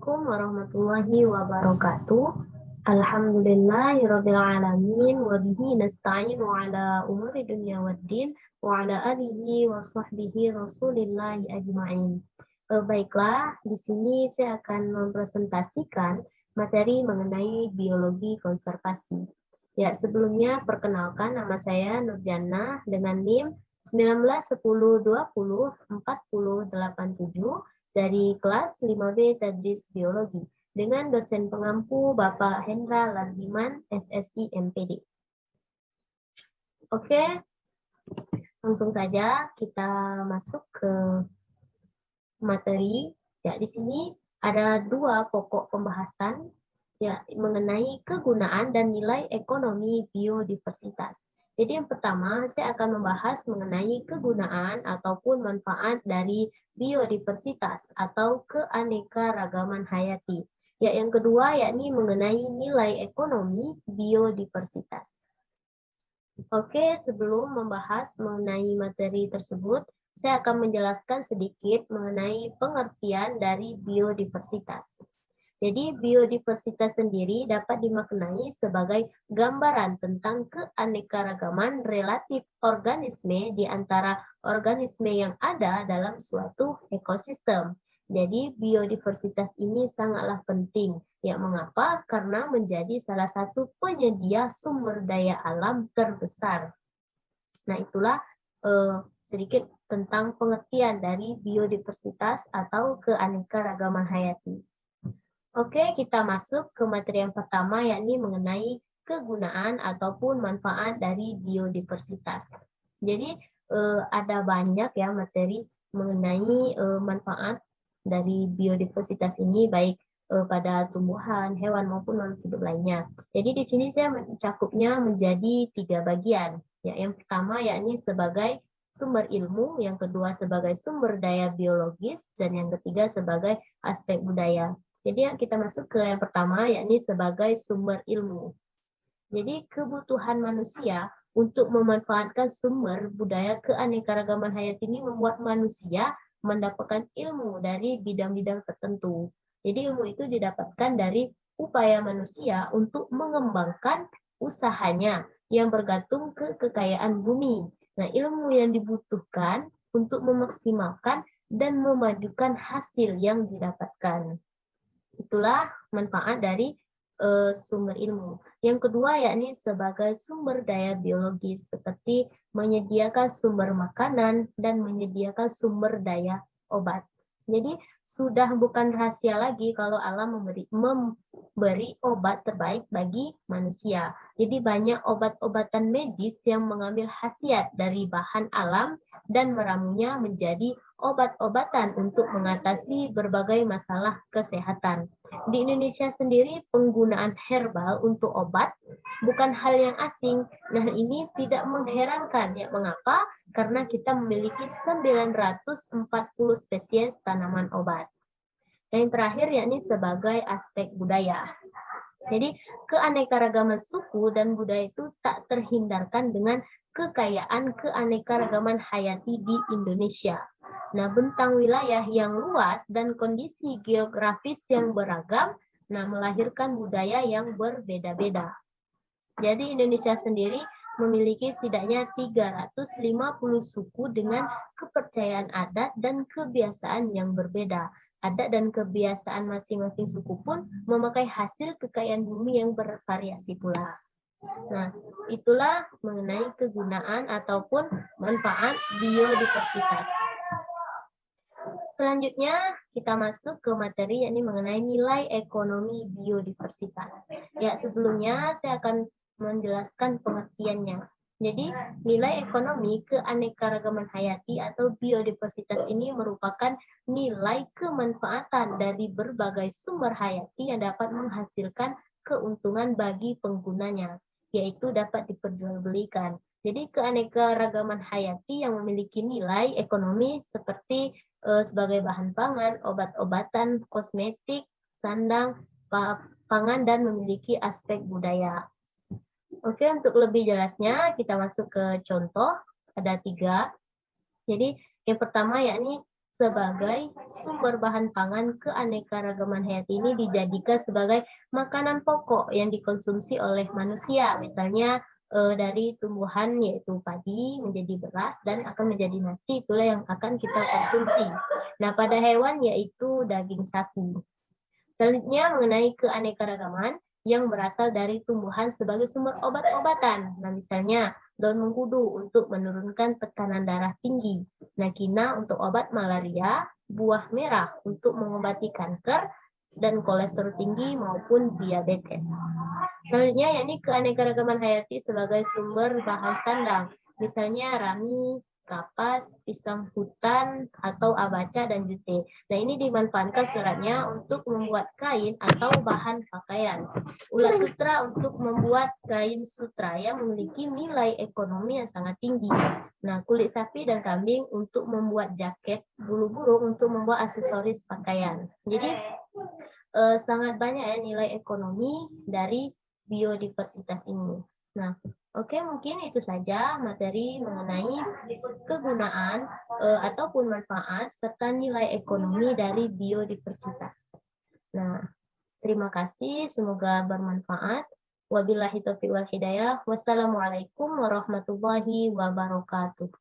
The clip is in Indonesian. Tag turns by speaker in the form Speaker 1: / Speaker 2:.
Speaker 1: Assalamualaikum warahmatullahi wabarakatuh. Alhamdulillahirabbil alamin wa bihi nasta'inu ala umuri dunya waddin wa ala alihi wa sahbihi rasulillahi ajma'in. Baiklah, di sini saya akan mempresentasikan materi mengenai biologi konservasi. Ya, sebelumnya perkenalkan, nama saya Nurjana dengan NIM 1910204087 dari kelas 5B Tadris Biologi dengan dosen pengampu Bapak Hendra Lardiman, SSI MPD. Oke, langsung saja kita masuk ke materi. Ya, di sini ada dua pokok pembahasan ya mengenai kegunaan dan nilai ekonomi biodiversitas. Jadi yang pertama, saya akan membahas mengenai kegunaan ataupun manfaat dari biodiversitas atau keanekaragaman hayati. Ya, yang kedua yakni mengenai nilai ekonomi biodiversitas. Oke, sebelum membahas mengenai materi tersebut, saya akan menjelaskan sedikit mengenai pengertian dari biodiversitas. Jadi biodiversitas sendiri dapat dimaknai sebagai gambaran tentang keanekaragaman relatif organisme di antara organisme yang ada dalam suatu ekosistem. Jadi biodiversitas ini sangatlah penting. Ya, mengapa? Karena menjadi salah satu penyedia sumber daya alam terbesar. Nah, itulah sedikit tentang pengertian dari biodiversitas atau keanekaragaman hayati. Oke, kita masuk ke materi yang pertama, yakni mengenai kegunaan ataupun manfaat dari biodiversitas. Jadi, ada banyak ya materi mengenai manfaat dari biodiversitas ini, baik pada tumbuhan, hewan, maupun makhluk hidup lainnya. Jadi, di sini saya mencakupnya menjadi 3 bagian. Ya, yang pertama, yakni sebagai sumber ilmu, yang kedua sebagai sumber daya biologis, dan yang ketiga sebagai aspek budaya. Jadi kita masuk ke yang pertama, yakni sebagai sumber ilmu. Jadi kebutuhan manusia untuk memanfaatkan sumber budaya keanekaragaman hayati ini membuat manusia mendapatkan ilmu dari bidang-bidang tertentu. Jadi ilmu itu didapatkan dari upaya manusia untuk mengembangkan usahanya yang bergantung ke kekayaan bumi. Nah, ilmu yang dibutuhkan untuk memaksimalkan dan memajukan hasil yang didapatkan. Itulah manfaat dari sumber ilmu. Yang kedua yakni sebagai sumber daya biologis seperti menyediakan sumber makanan dan menyediakan sumber daya obat. Jadi sudah bukan rahasia lagi kalau alam memberi obat terbaik bagi manusia. Jadi banyak obat-obatan medis yang mengambil khasiat dari bahan alam dan meramunya menjadi obat-obatan untuk mengatasi berbagai masalah kesehatan. Di Indonesia sendiri penggunaan herbal untuk obat bukan hal yang asing. Nah, ini tidak mengherankan ya. Mengapa? Karena kita memiliki 940 spesies tanaman obat. Dan yang terakhir yakni sebagai aspek budaya. Jadi keanekaragaman suku dan budaya itu tak terhindarkan dengan kekayaan keanekaragaman hayati di Indonesia. Nah, bentang wilayah yang luas dan kondisi geografis yang beragam, nah melahirkan budaya yang berbeda-beda. Jadi Indonesia sendiri memiliki setidaknya 350 suku dengan kepercayaan adat dan kebiasaan yang berbeda. Adat dan kebiasaan masing-masing suku pun memakai hasil kekayaan bumi yang bervariasi pula. Nah, itulah mengenai kegunaan ataupun manfaat biodiversitas. Selanjutnya kita masuk ke materi yakni mengenai nilai ekonomi biodiversitas. Ya, sebelumnya saya akan menjelaskan pengertiannya. Jadi, nilai ekonomi keanekaragaman hayati atau biodiversitas ini merupakan nilai kemanfaatan dari berbagai sumber hayati yang dapat menghasilkan keuntungan bagi penggunanya, yaitu dapat diperjualbelikan. Jadi, keanekaragaman hayati yang memiliki nilai ekonomi seperti sebagai bahan pangan, obat-obatan, kosmetik, sandang, pangan, dan memiliki aspek budaya. Oke, untuk lebih jelasnya kita masuk ke contoh, ada 3. Jadi yang pertama yakni sebagai sumber bahan pangan, keanekaragaman hayati ini dijadikan sebagai makanan pokok yang dikonsumsi oleh manusia. Misalnya dari tumbuhan yaitu padi menjadi beras dan akan menjadi nasi, itulah yang akan kita konsumsi. Nah, pada hewan yaitu daging sapi. Selanjutnya mengenai keanekaragaman yang berasal dari tumbuhan sebagai sumber obat-obatan. Nah, misalnya daun mengkudu untuk menurunkan tekanan darah tinggi, nakina untuk obat malaria, buah merah untuk mengobati kanker dan kolesterol tinggi maupun diabetes. Selanjutnya yakni keanekaragaman hayati sebagai sumber bahan sandang, misalnya rami, kapas, pisang hutan, atau abaca dan jute. Nah, ini dimanfaatkan seratnya untuk membuat kain atau bahan pakaian. Ulat sutra untuk membuat kain sutra yang memiliki nilai ekonomi yang sangat tinggi. Nah, kulit sapi dan kambing untuk membuat jaket, bulu burung untuk membuat aksesoris pakaian. Jadi, sangat banyak ya nilai ekonomi dari biodiversitas ini. Nah, oke, mungkin itu saja materi mengenai kegunaan ataupun manfaat serta nilai ekonomi dari biodiversitas. Nah, terima kasih, semoga bermanfaat. Wabillahi taufiq wal hidayah. Wassalamualaikum warahmatullahi wabarakatuh.